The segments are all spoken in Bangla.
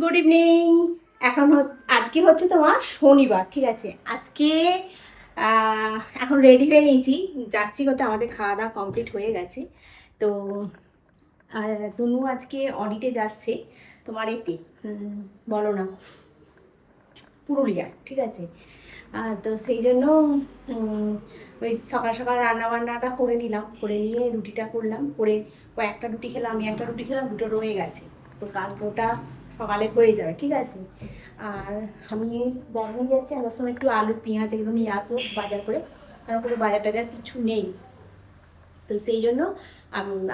Good evening. আজকে হচ্ছে তোমার শনিবার, ঠিক আছে। আজকে এখন রেডি হয়ে নিয়েছি, যাচ্ছি কোথাও। আমাদের খাওয়া দাওয়া কমপ্লিট হয়ে গেছে। তো তনু আজকে অডিটে যাচ্ছে তোমার এতে, বলো না, পুরুলিয়া, ঠিক আছে। তো সেই জন্য ওই সকাল সকাল রান্না বান্নাটা করে নিলাম, করে নিয়ে রুটিটা করলাম, করে ও একটা রুটি খেলাম, আমি একটা রুটি খেলাম, দুটো রয়ে গেছে। তো কালকে ওটা সকালে হয়ে যাবে, ঠিক আছে। আর আমি ব্যাগ নিয়ে যাচ্ছি, আমার সময় একটু আলু পেঁয়াজ এগুলো নিয়ে আসবো বাজার করে, কারণ কোনো বাজার টাজার কিছু নেই। তো সেই জন্য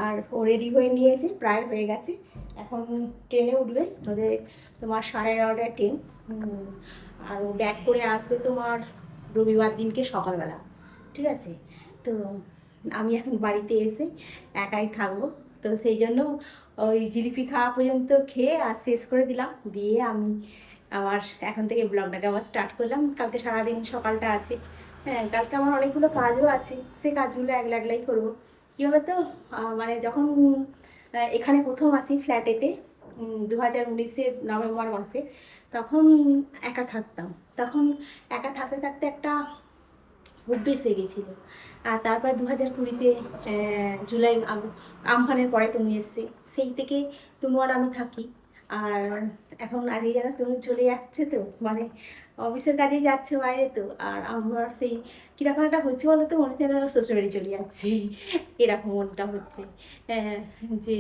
আর ও রেডি হয়ে নিয়েছে, প্রায় হয়ে গেছে। এখন ট্রেনে উঠবে, ওদের তোমার 11:30টায় ট্রেন। আর ও ব্যাক করে আসবে তোমার রবিবার দিনকে সকালবেলা, ঠিক আছে। তো আমি এখন বাড়িতে এসে একাই থাকবো। তো সেই জন্য ওই জিলিপি খাওয়া পর্যন্ত খেয়ে আর শেষ করে দিলাম, দিয়ে আমি আমার এখন থেকে ব্লগটাকে আবার স্টার্ট করলাম। কালকে সারাদিন সকালটা আছে। হ্যাঁ, কালকে আমার অনেকগুলো কাজও আছে, সেই কাজগুলো একলা একলাই করবো। কী বলতো, মানে যখন এখানে প্রথম আসি ফ্ল্যাটেতে 2019-এর নভেম্বর মাসে, তখন একা থাকতাম। তখন একা থাকতে থাকতে একটা অভ্যেস হয়ে গেছিলো। আর তারপর 2020-তে জুলাই আমফানের পরে তুমি এসছে, সেই থেকে তনু আর আমি থাকি। আর এখন আজকে যেন তুমি চলে যাচ্ছে, তো মানে অফিসের কাজেই যাচ্ছে বাইরে। তো আর আমার সেই কীরকম একটা হচ্ছে বলো তো, মনে হচ্ছে যেন শ্বশুরবাড়ি চলে যাচ্ছে, এরকম মনটা হচ্ছে। যে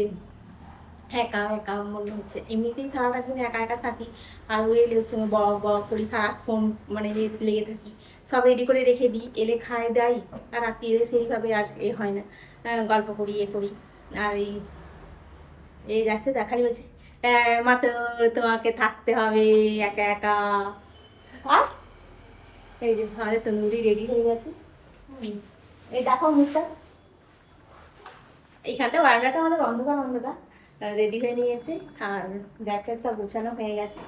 একা একা মনে হচ্ছে। এমনিতেই সারাটা দিন একা একা থাকি, আর ওই এলে ওর সঙ্গে বক বক করি সারাক্ষণ, মানে লেগে থাকি। সব রেডি করে রেখে দিই, এলে খাই দাই, আর রাত্রি এলে সেইভাবে আর হয় না, গল্প করি করি। আর এই যাচ্ছে, দেখারই বলছে মা তো তোমাকে থাকতে হবে একা একা। আর এই যে আমাদের তনুরি রেডি হয়ে গেছে। এই দেখো মুখটা, এইখানটা বারান্দাটা আমাদের অন্ধকার অন্ধকার। রেডি হয়ে নিয়েছে, আর ব্যাগ ফ্যাগ সব গোছানো হয়ে গেছে।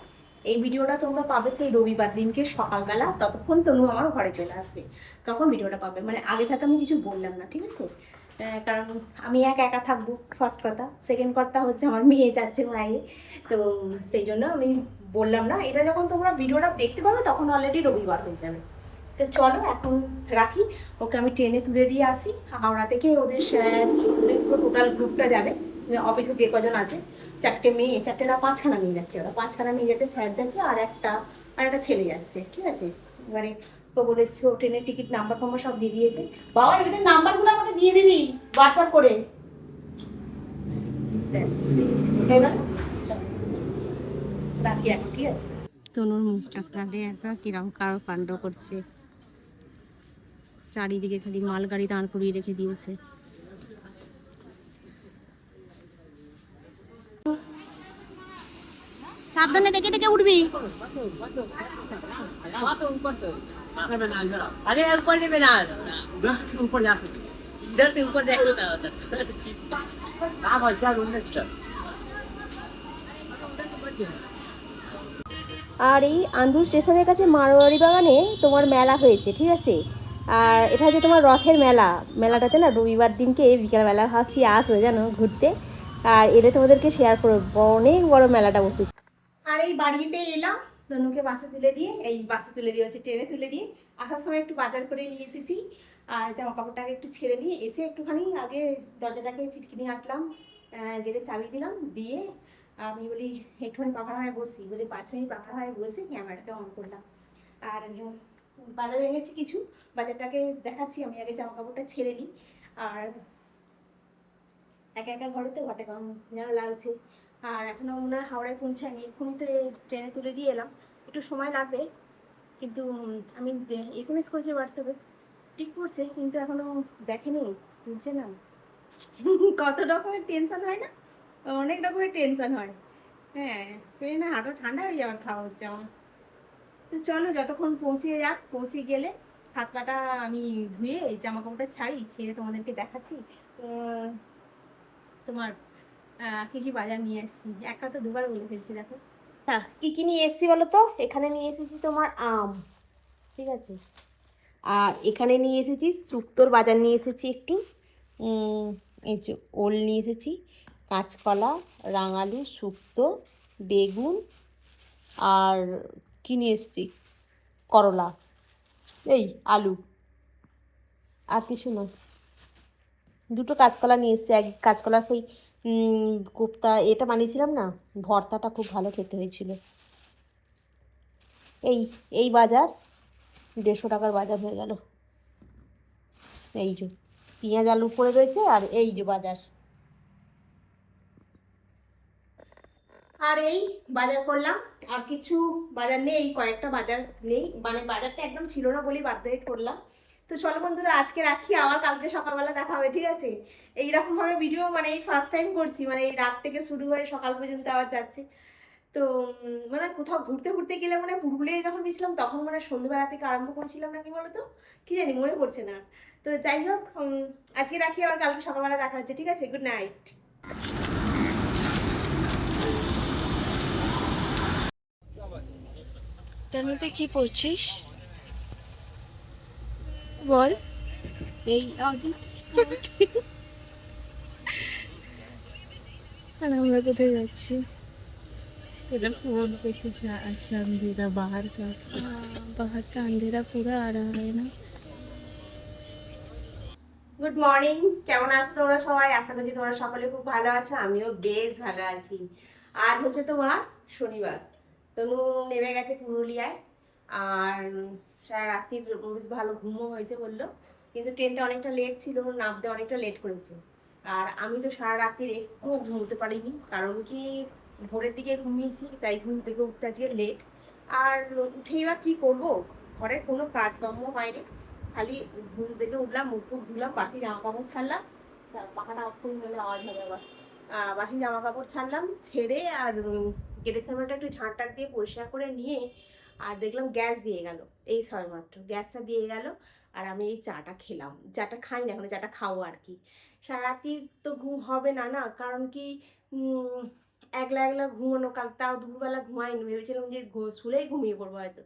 এই ভিডিওটা তোমরা পাবে সেই রবিবার দিনকে সকালবেলা, ততক্ষণ তনু আমার ঘরে চলে আসবে, তখন ভিডিওটা পাবে। মানে আগে থেকে আমি কিছু বললাম না, ঠিক আছে। কারণ আমি একা একা থাকবো, ফার্স্ট কথা। সেকেন্ড কথা হচ্ছে আমার মেয়ে যাচ্ছে মায়ে, তো সেই জন্য আমি বললাম না। এটা যখন তোমরা ভিডিওটা দেখতে পাবে তখন অলরেডি রবিবার হয়ে যাবে। তো চলো এখন রাখি, ওকে আমি ট্রেনে তুলে দিয়ে আসি। হাওড়া থেকে ওদের পুরো টোটাল গ্রুপটা যাবে, অফিসে যে কজন আছে। 4টে মেয়ে, 4টে না 5খানা মেয়ে যাচ্ছে, ওরা 5খানা মেয়ে যাচ্ছে, স্যার যাচ্ছে, আর একটা ছেলে যাচ্ছে, ঠিক আছে। এবারে তো বলেছে ও ট্রেনের টিকিট নাম্বার ফাম্বার সব দিয়ে দিয়েছে। বাবা এদের নাম্বারগুলো আমাকে দিয়ে দিবি হোয়াটসঅ্যাপ করে, ব্যাস হয়ে গেল। রাখি এখন, ঠিক আছে। তনুর মুখটা কাটে একা কিরম কারো কাণ্ড করছে, চারিদিকে খালি মালগাড়ি দাঁড় করিয়ে রেখে দিয়েছে। সাবধানে দেখে দেখে উঠবি। আর এই আন্দুল স্টেশনের কাছে মারোয়ারি বাগানে তোমার মেলা হয়েছে, ঠিক আছে। আর এটা হচ্ছে তোমার রথের মেলা। মেলাটাতে না রবিবার দিনকে বিকালবেলা ভাবছি আসবে জানো ঘুরতে, আর এলে তোমাদেরকে শেয়ার করবো। অনেক বড় মেলাটা বসেছে। আর এই বাড়িতে এলাম, তনুকে বাসে তুলে দিয়ে, এই বাসে তুলে দিয়ে হচ্ছে ট্রেনে তুলে দিয়ে আসার সময় একটু বাজার করে নিয়ে এসেছি। আর জামা কাপড়টাকে একটু ছেড়ে নিয়ে এসে একটুখানি আগে দরজাটাকে চিটকিনি আটলাম, গেটে চাবি দিলাম, দিয়ে আমি বলি একটুখানি পাখার হয় বসি, বলে 5 মিনিট পাখার হয় বসে ক্যামেরাটা অন করলাম। আর বাজারে এনেছি কিছু, বাজারটাকে দেখাচ্ছি। আমি আগে জামা কাপড়টা ছেড়ে নিই। আর একা একা ঘরে তো ঘটে কম যেন লাগছে। আর এখনও মনে হয় হাওড়ায় পৌঁছায়নি, এক্ষুনি তো ট্রেনে তুলে দিয়ে এলাম, একটু সময় লাগবে। কিন্তু আমি SMS করেছি হোয়াটসঅ্যাপে, ঠিক করছে, কিন্তু এখনও দেখেনি, তুলছে না। কত রকমের টেনশন হয় না, অনেক রকমের টেনশন হয়। হ্যাঁ, সেই না হাতও ঠান্ডা হয়ে যাওয়ার খাওয়া হচ্ছে আমার। তো চলো যতক্ষণ পৌঁছে যাক, পৌঁছে গেলে হাত পাটা আমি ধুয়ে জামা কাপড়টা ছাড়ি, ছেড়ে তোমাদেরকে দেখাচ্ছি তোমার কী কী বাজার নিয়ে এসেছি। একটা তো দুবার বলে ফেলছি, দেখো। হ্যাঁ, কী কী নিয়ে এসেছি বলো তো। এখানে নিয়ে এসেছি তোমার আম, ঠিক আছে। আর এখানে নিয়ে এসেছি শুক্তোর বাজার নিয়ে এসেছি একটু, এই যে ওল নিয়ে এসেছি, কাঁচকলা, রাঙালু, শুক্তো, বেগুন, আর কি নিয়ে এসেছি, করলা, এই আলু, আর কিছু না। দুটো কাঁচকলা নিয়ে এসেছি। এক কাঁচকলা সেই কোপ্তা এটা বানিয়েছিলাম না, ভর্তাটা খুব ভালো খেতে হয়েছিল। এই এই বাজার 150 টাকার বাজার হয়ে গেল। এই যে পেঁয়াজ আলু পড়ে রয়েছে, আর এই যে বাজার। আর এই বাজার করলাম, আর কিছু বাজার নেই, কয়েকটা বাজার নেই, মানে বাজারটা একদম ছিল না বলেই বাধ্য হয়ে করলাম। তো চলো বন্ধুরা, আজকে রাখি, আবার কালকে সকালবেলা দেখা হবে, ঠিক আছে? এইরকমভাবে ভিডিও মানে এই ফার্স্ট টাইম করছি, মানে এই রাত থেকে শুরু হয়ে সকাল পর্যন্ত আবার যাচ্ছে। তো মানে কোথাও ঘুরতে ঘুরতে গেলে মানে পুরুলিয়ায় যখন গেছিলাম তখন মানে সন্ধ্যেবেলা থেকে আরম্ভ করেছিলাম নাকি বলো তো, কি জানি মনে পড়ছে না। তো যাই হোক, আজকে রাখি, আবার কালকে সকালবেলা দেখা হচ্ছে, ঠিক আছে? Good night. তার মধ্যে কি পড়ছিস বল? এই আর আমরা কোথায় যাচ্ছি? तेरा फोन पे कुछ अच्छा अंधेरा बाहर का। बाहर का अंधेरा पूरा आ रहा है ना। গুড মর্নিং, কেমন আছো তোমরা সবাই? আশা করছি তোমরা সকলে খুব ভালো আছো, আমিও বেশ ভালো আছি। আজ হচ্ছে তোমার শনিবার, তনু নেমে গেছে পুরুলিয়ায়, আর সারা রাত্রি বেশ ভালো ঘুমও হয়েছে বললো, কিন্তু ট্রেনটা অনেকটা লেট ছিল, নামতে অনেকটা লেট করেছে। আর আমি তো সারা রাত্রির একটু ঘুমোতে পারিনি, কারণ কি ভোরের দিকে ঘুমিয়েছি, তাই ঘুম থেকে উঠতে আজকে লেট। আর উঠেই বা কী করবো, ঘরের কোনো কাজকর্ম হয়নি, খালি ঘুম থেকে উঠলাম, মুখ টুক ধুলাম, বাকি জামা কাপড় ছাড়লাম, পাখাটা অফ করে নিলে আওয়াজ হবে আবার। বাকি জামা কাপড় ছাড়লাম, ছেড়ে আর গেটের সামনেটা একটু ঝাঁটার দিয়ে পরিষ্কার করে নিয়ে, আর দেখলাম গ্যাস দিয়ে গেল, এই সবেমাত্র গ্যাসটা দিয়ে গেল। আর আমি এই চাটা খেলাম, চাটা খাই না এখন, চাটা খাবো আর কি। সারা রাত্রি তো ঘুম হবে না না, কারণ কি একলা একলা ঘুমানো, কাল তাও দুপুরবেলা ঘুমাইনি, ভেবেছিলাম যে শুলেই ঘুমিয়ে পড়বো, হয়তো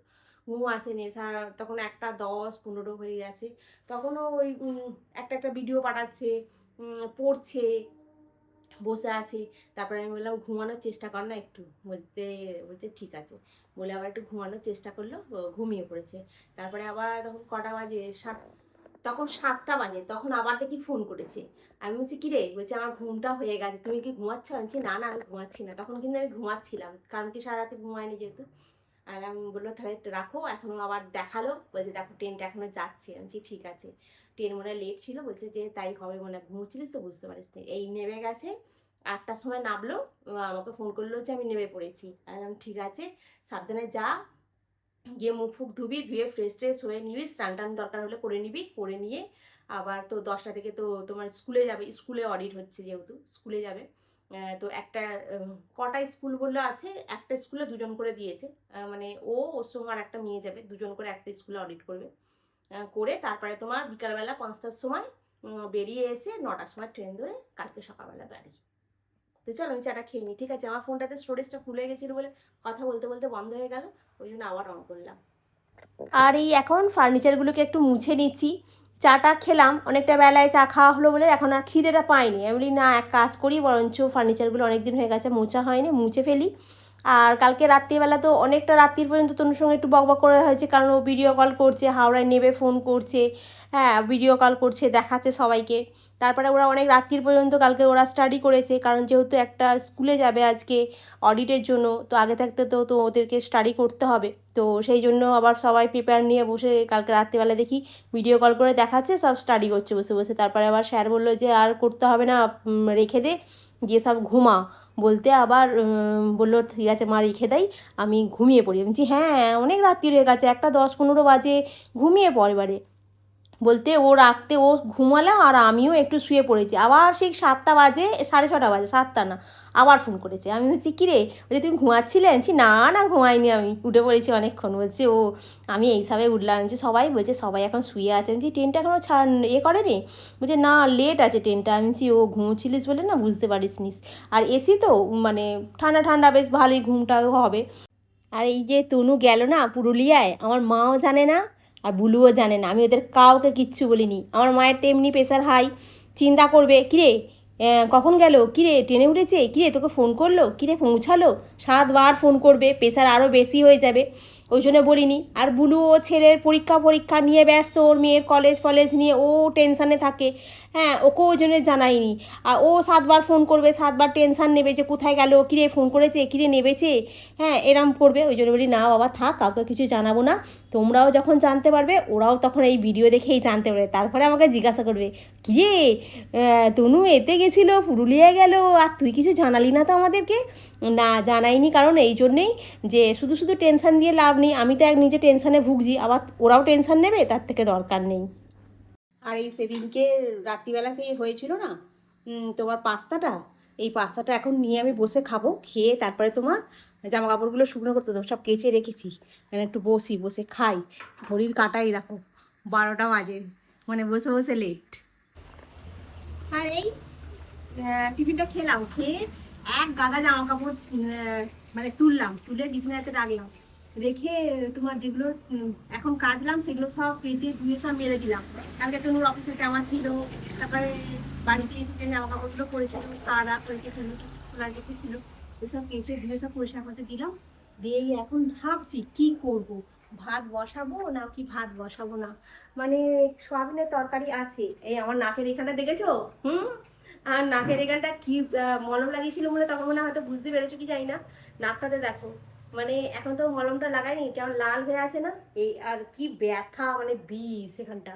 ঘুম আসেনি। সারা তখন 1:10-15 হয়ে গেছে, তখনও ওই একটা একটা ভিডিও পাঠাচ্ছে, পড়ছে, বসে আছে। তারপরে আমি বললাম ঘুমানোর চেষ্টা কর না একটু, বলছে ঠিক আছে, বলে আবার একটু ঘুমানোর চেষ্টা করলো, ঘুমিয়ে পড়েছে। তারপরে আবার তখন কটা বাজে, তখন 7টা বাজে, তখন আবার দেখি ফোন করেছে। আমি বলছি কিরে, বলছে আমার ঘুমটা হয়ে গেছে, তুমি কি ঘুমাচ্ছ? আমি বলছি না না, আমি ঘুমাচ্ছি না। তখন কিন্তু আমি ঘুমাচ্ছিলাম, কারণ কি সারা রাতে ঘুমায়নি যেহেতু। আর আমি বললো তাহলে একটু রাখো, এখনও আবার দেখালো, বলছে দেখো ট্রেনটা এখনও যাচ্ছে। আমি বলছি ঠিক আছে, ট্রেন মনে হয় লেট ছিল, বলছে যে তাই হবে, মনে হয় ঘুমোচ্ছিলিস তো বুঝতে পারিস নি। এই নেমে গেছে, 8টার সময় নামলো, আমাকে ফোন করলো যে আমি নেমে পড়েছি। আমি ঠিক আছে, সাবধানে যা, গিয়ে মুখ ফুক ধুবি, ধুয়ে ফ্রেশ ট্রেশ হয়ে নিবি, স্নান টান দরকার হলে করে নিবি, করে নিয়ে আবার তো 10টা থেকে তো তোমার স্কুলে যাবে, স্কুলে অডিট হচ্ছে যেহেতু স্কুলে যাবে। তো একটা কটা স্কুল বললো আছে, একটা স্কুলে 2জন করে দিয়েছে, মানে ওর সঙ্গে আর একটা মেয়ে যাবে, 2জন করে একটা স্কুলে অডিট করবে। করে তারপরে তোমার বিকালবেলা 5টার সময় বেরিয়ে এসে 9টার সময় ট্রেন ধরে কালকে সকালবেলা বাড়ি। তো চলো আমি চাটা খেয়ে নিই, ঠিক আছে? আমার ফোনটাতে স্টোরেজটা ফুলে গেছিলো বলে কথা বলতে বলতে বন্ধ হয়ে গেল, ওই জন্য আবার অন করলাম। আর এই এখন ফার্নিচারগুলোকে একটু মুছে নিচ্ছি। চাটা খেলাম, অনেকটা বেলায় চা খাওয়া হলো বলে এখন আর খিদেটা পাইনি। আমি বলি না, এক কাজ করি, বরঞ্চ ফার্নিচারগুলো অনেক দিন হয়ে গেছে মোছা হয়নি, মুছে ফেলি। আর কালকে রাত্রিবেলা তো অনেকটা রাত্রির পর্যন্ত তনুর সঙ্গে একটু বকবক করে হয়েছে, কারণ ও ভিডিও কল করছে, হাওড়ায় নেবে ফোন করছে, হ্যাঁ ভিডিও কল করছে, দেখাচ্ছে সবাইকে। তারপরে ওরা অনেক রাত্রির পর্যন্ত কালকে ওরা স্টাডি করেছে, কারণ যেহেতু একটা স্কুলে যাবে আজকে অডিটের জন্য, তো আগে থাকতে তো ওদেরকে স্টাডি করতে হবে। তো সেই জন্য আবার সবাই পেপার নিয়ে বসে কালকে রাত্রিবেলা দেখি ভিডিও কল করে দেখাচ্ছে, সব স্টাডি করছে বসে বসে। তারপরে আবার স্যার বললো যে আর করতে হবে না, রেখে দে, গিয়ে সব ঘুমা। বলতে আবার বললো ঠিক আছে মা, রেখে দেয়, আমি ঘুমিয়ে পড়ি। আমি বলছি হ্যাঁ অনেক রাত্রি হয়ে গেছে, 1:10-15 বাজে, ঘুমিয়ে পড়ে এবারে। বলতে ও রাখতে ও ঘুমালো, আর আমিও একটু শুয়ে পড়েছি। আবার সেই 7টা বাজে, 6:30 বাজে, 7টা না, আবার ফোন করেছে। আমি বলছি কিরে, বলছে তুমি ঘুমাচ্ছিলে? আনছি না না ঘুমাইনি, আমি উঠে পড়েছি অনেকক্ষণ। বলছে ও আমি এইসবে উঠলাম। আমি সবাই বলছে সবাই এখন শুয়ে আছে। আমি ট্রেনটা এখনও করেনি? বলছে না লেট আছে ট্রেনটা। আমি বলছি ও ঘুমোচ্ছিলিস বলে না বুঝতে পারিস নিস, আর এসি তো মানে ঠান্ডা ঠান্ডা, বেশ ভালোই ঘুমটাও হবে। আর এই যে তনু গেল না পুরুলিয়ায়, আমার মাও জানে না আর বুলুও জানে না, আমি ওদের কাউকে কিচ্ছু বলিনি। আমার মায়ের তেমনি প্রেশার হাই, চিন্তা করবে কিরে কখন গেল, কিরে ট্রেনে উঠেছে, কিরে তোকে ফোন করলো, কিরে পৌঁছালো, 7বার ফোন করবে, প্রেশার আরও বেশি হয়ে যাবে। ওই জন্য বলিনি। আর বুলু ও ছেলের পরীক্ষা নিয়ে ব্যস্ত, ওর মেয়ের কলেজ নিয়ে ও টেনশানে থাকে। হ্যাঁ, ওকেও ওই জন্য জানাইনি। আর ও 7বার ফোন করবে, 7বার টেনশান নেবে যে কোথায় গেল, কিরে ফোন করেছে, কিরে নেবেছে, হ্যাঁ এরম করবে। ওই জন্য বলি না বাবা থাক, কাউকে কিছু জানাবো না। তোমরাও যখন জানতে পারবে, ওরাও তখন এই ভিডিও দেখেই জানতে পারবে। তারপরে আমাকে জিজ্ঞাসা করবে, কিরে তনু এতে গেছিলো, পুরুলিয়ায় গেল, আর তুই কিছু জানালি না তো আমাদেরকে। না জানাইনি, কারণ এই জন্যেই যে শুধু শুধু টেনশান দিয়ে লাভ নেই। আমি তো নিজে টেনশানে ভুগছি, আবার ওরাও টেনশান নেবে, তার থেকে দরকার নেই। আর এই সেদিনকে রাত্রিবেলা সেই হয়েছিল না তোমার পাস্তাটা, এই পাস্তাটা এখন নিয়ে আমি বসে খাবো, খেয়ে তারপরে তোমার জামা কাপড়গুলো শুকনো করতে দেবো, সব কেচে রেখেছি। মানে একটু বসে খাই। ঘড়ির কাটাই দেখো 12টা বাজে, মানে বসে বসে লেট। আর এই টিফিনটা খেলাম, খেয়ে এক গাদা জামা কাপড় মানে তুলে বিছানাতে রাখলাম, রেখে তোমার যেগুলো এখন কাচলাম সেগুলো সব কেচে ধুয়ে সব মেরে দিলাম। কালকে তনুর অফিসের জামা ছিল, তারপরে বাড়িতে এসে জামা কাপড়গুলো পরেছিল, খাওয়া দাওয়া করে ছিল, ওইসব কেচে ধুয়ে সব পরিষ্কার করতে দিলাম। দিয়েই এখন ভাবছি কি করব, ভাত বসাবো না কি ভাত বসাবো না। মানে সোয়াবিনের তরকারি আছে, এই আমার নাকের এখানটা দেখেছো? আর নাকের এখানটা কি মলম লাগিয়েছিল বলে তখন মনে হয়তো বুঝতে পেরেছো কি জানি না। নাকটাতে দেখো, মানে এখন তো মলমটা লাগাইনি, কেমন লাল হয়ে আছে না, এই আর কি ব্যথা, মানে বিষ এখানটা।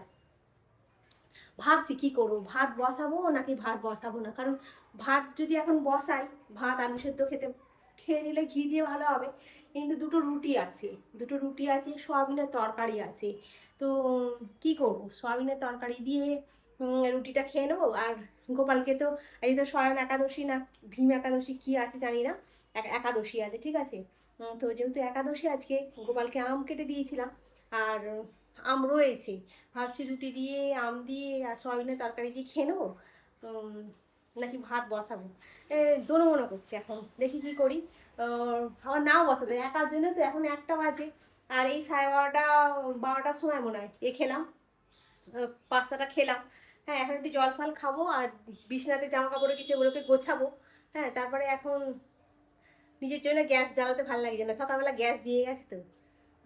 ভাবছি কি করবো, ভাত বসাবো নাকি ভাত বসাবো না। কারণ ভাত যদি এখন বসাই, ভাত আলু সেদ্ধ খেয়ে নিলে ঘি দিয়ে ভালো হবে। কিন্তু দুটো রুটি আছে, সোয়াবিনের তরকারি আছে। তো কি করব, সোয়াবিনের তরকারি দিয়ে রুটিটা খেয়ে নেবো। আর গোপালকে তো এই তো স্বয়ং একাদশী না ভীম একাদশী কি আছে জানি না, একাদশী আছে, ঠিক আছে। তো যেহেতু একাদশী আজকে, গোপালকে আম কেটে দিয়েছিলাম, আর আম রয়েছে। ভাবছি রুটি দিয়ে, আম দিয়ে আর সয়াবিনের তরকারি দিয়ে খেয়ে নেবো, নাকি ভাত বসাবো। দোনো মনে করছি, এখন দেখি কি করি। আমার নাও বসাতে, একার জন্য তো এখন 1টা বাজে। আর এই 12টার সময় মনে হয় খেলাম, পাস্তাটা খেলাম। হ্যাঁ, এখন একটু জল ফল খাবো, আর বিছানাতে জামা কাপড়ে কিছু ওগুলোকে গোছাবো। হ্যাঁ, তারপরে এখন নিজের জন্য গ্যাস জ্বালাতে ভালো লাগছে না, সকালবেলা গ্যাস দিয়ে গেছে তো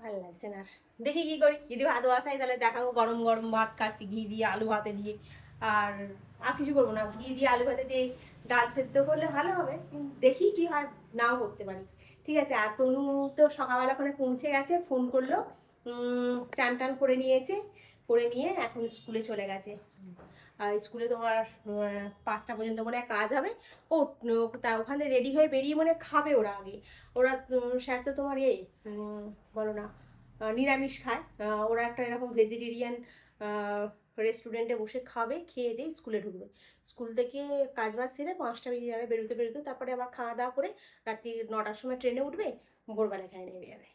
ভালো লাগছে না। আর দেখি কি করি, যদি ভাত বসাই তাহলে দেখাবো গরম গরম ভাত খাচ্ছি ঘি দিয়ে, আলু ভাতে দিয়ে। আর আর কিছু করবো না, ঘি দিয়ে আলু ভাতে দিয়ে ডাল সেদ্ধ করলে ভালো হবে, দেখি কি হয়, নাও করতে পারি। ঠিক আছে। আর তনু তো সকালবেলা ওখানে পৌঁছে গেছে, ফোন করলো, চান টান করে নিয়েছে, করে নিয়ে এখন স্কুলে চলে গেছে। আর স্কুলে তোমার 5টা পর্যন্ত মনে হয় কাজ হবে। ও তা ওখানে রেডি হয়ে বেরিয়ে মনে খাবে ওরা আগে। ওরা স্যার তো তোমার বলো না নিরামিষ খায়। ওরা একটা এরকম ভেজিটেরিয়ান রেস্টুরেন্টে বসে খাবে, খেয়ে দিয়ে স্কুলে ঢুকবে। স্কুল থেকে কাজ বাজ সেরে 5টা বেজে যাবে বেরোতে, তারপরে আবার খাওয়া দাওয়া করে রাত্রি 9টার সময় ট্রেনে উঠবে, ভোরবেলায় খাই নেমে যাবে।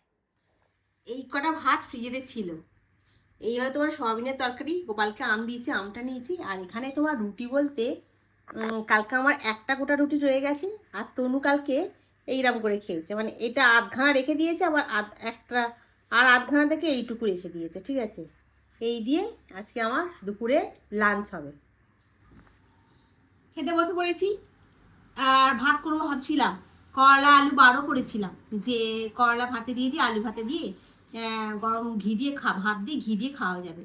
এই কটা ভাত ফ্রিজেতে ছিল। এই হলো তোমার সয়াবিনের তরকারি, গোপালকে আম দিয়েছি, আমটা নিয়েছি। আর এখানে তোমার রুটি বলতে কালকে আমার একটা গোটা রুটি রয়ে গেছে, আর তনু কালকে এইরকম করে খেয়েছে, মানে এটা আধখানা রেখে দিয়েছে, আবার আধখানা থেকে এইটুকু রেখে দিয়েছে, ঠিক আছে। এই দিয়ে আজকে আমার দুপুরে লাঞ্চ হবে। খেতে বসে পড়েছি, আর ভাত করবো ভাবছিলাম, করলা আলু বারও করেছিলাম, যে করলা ভাতে দিয়ে আলু ভাতে দিয়ে গরম ঘি দিয়ে ভাত দিয়ে ঘি দিয়ে খাওয়া যাবে।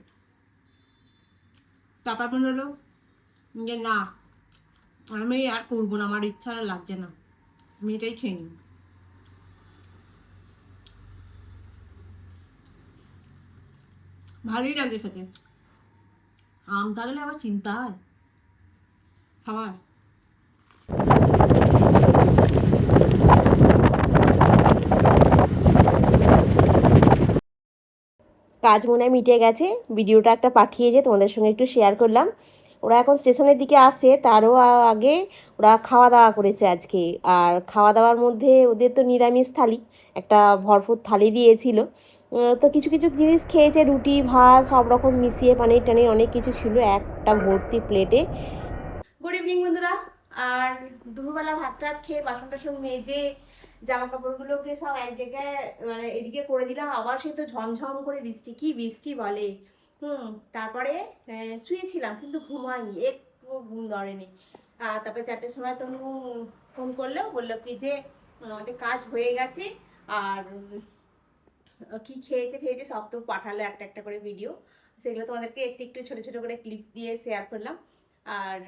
তারপর মনে হলো যে না, আমি আর করবো না, আমার ইচ্ছা আর লাগছে না, আমি এটাই খেয়ে নিই। ভালোই লাগছে খেতে, আম থাকলে আবার চিন্তা হয় খাবার। কাজ মনে হয় মিটে গেছে, ভিডিওটা একটা পাঠিয়েছে, তোমাদের সঙ্গে একটু শেয়ার করলাম। ওরা এখন স্টেশনের দিকে আসছে, তারও আগে ওরা খাওয়া দাওয়া করেছে আজকে। আর খাওয়া দাওয়ার মধ্যে ওদের তো নিরামিষ থালি, একটা ভরপুর থালি দিয়েছিল। তো কিছু কিছু জিনিস খেয়েছে, রুটি ভাত সব রকম মিশিয়ে, পানির টানির অনেক কিছু ছিল একটা ভর্তি প্লেটে। গুড ইভিনিং বন্ধুরা। আর দুপুরবেলা ভাত টাত খেয়ে বাসন টাসন মেজে জামা কাপড়গুলোকে সব এক জায়গায় মানে এদিকে করে দিলাম। আবার সে তো ঝমঝম করে বৃষ্টি, কি বৃষ্টি বলে। তারপরে শুয়েছিলাম, কিন্তু ঘুম হয়নি, একটু ঘুম ধরেনি। আর তারপরে 4টের সময় তনু ফোন করলো, বললো কি যে আমাদের কাজ হয়ে গেছে। আর কি খেয়েছে সব তো পাঠালো একটা একটা করে ভিডিও, সেগুলো তোমাদেরকে একটু একটু ছোট ছোট করে ক্লিপ দিয়ে শেয়ার করলাম। আর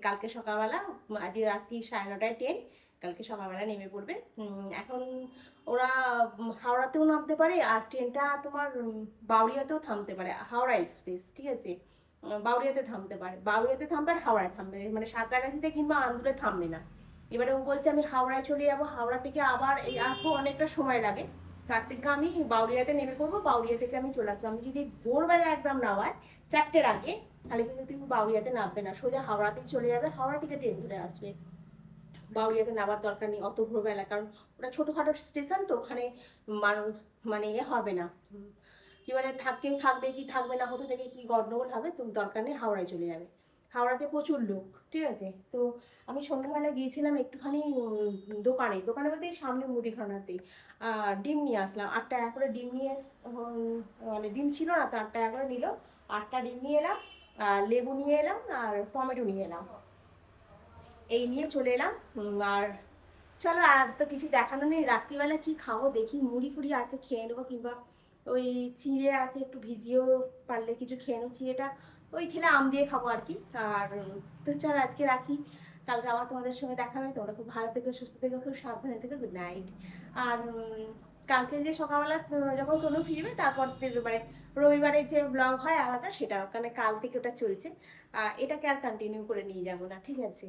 কালকে সকালবেলা, আজকে রাত্রি 9:30টায় ট্রেন, কালকে সকালবেলা নেমে পড়বে। এখন ওরা হাওড়াতেও নামতে পারে, আর ট্রেনটা তোমার বাউরিয়াতেও থামতে পারে, হাওড়া এক্সপ্রেস, ঠিক আছে। বাউরিয়াতে থামতে পারে, বাউরিয়াতে থামবে আর হাওড়ায় থামবে, মানে সাঁতরাগাছিতে কিংবা আন্দুলে থামবে না। এবারে ও বলছে আমি হাওড়ায় চলে যাবো, হাওড়া থেকে আবার এই আসবো, অনেকটা সময় লাগে, তার থেকে আমি বাউরিয়াতে নেমে পড়বো, বাউরিয়া থেকে আমি চলে আসবো। আমি যদি ভোরবেলা একদম নামায় 4টের আগে, তাহলে কিন্তু তুমি বাউরিয়াতে নামবে না, সোজা হাওড়াতেই চলে যাবে, হাওড়া থেকে ট্রেন ধরে আসবে। বাউরিয়াতে নামার দরকার নেই অত ভোরবেলা, কারণ ওটা ছোটোখাটো স্টেশন তো, ওখানে মানুষ মানে হবে না, কি মানে কেউ থাকবে কি থাকবে না, কোথা থেকে কি গন্ডগোল হবে, তো দরকার নেই, হাওড়ায় চলে যাবে। হাওড়াতে প্রচুর লোক, ঠিক আছে। তো আমি সন্ধ্যাবেলা গিয়েছিলাম একটুখানি দোকানে বলতে সামনে মুদিখানাতে, ডিম নিয়ে আসলাম, 8 টাকা করে ডিম নিয়ে মানে ডিম ছিল না তো 8 টাকা করে নিল, 8টা ডিম নিয়ে এলাম, আর লেবু নিয়ে এলাম, আর টমেটো নিয়ে এলাম, এই নিয়ে চলে এলাম। আর চলো, আর তো কিছু দেখানো নেই, রাত্রিবেলা কি খাবো দেখি, মুড়ি ফুড়ি আছে খেয়ে নেবো, কিংবা ওই চিড়ে আছে একটু ভিজিয়েও পারলে কিছু খেয়ে নেবো, চিড়েটা ওই খেলে আম দিয়ে খাবো আর কি। আর তো চলো আজকে রাখি, কালকে আবার তোমাদের সঙ্গে দেখা হবে। তোমরা খুব ভালো থেকো, সুস্থ থেকো, খুব সাবধানে থেকো, গুড নাইট। আর কালকে যে সকালবেলা যখন তনু ফিরবে, তারপর মানে রবিবারের যে ব্লগ হয় আলাদা, সেটা ওখানে কাল থেকে ওটা চলছে, এটাকে আর কন্টিনিউ করে নিয়ে যাবো না, ঠিক আছে।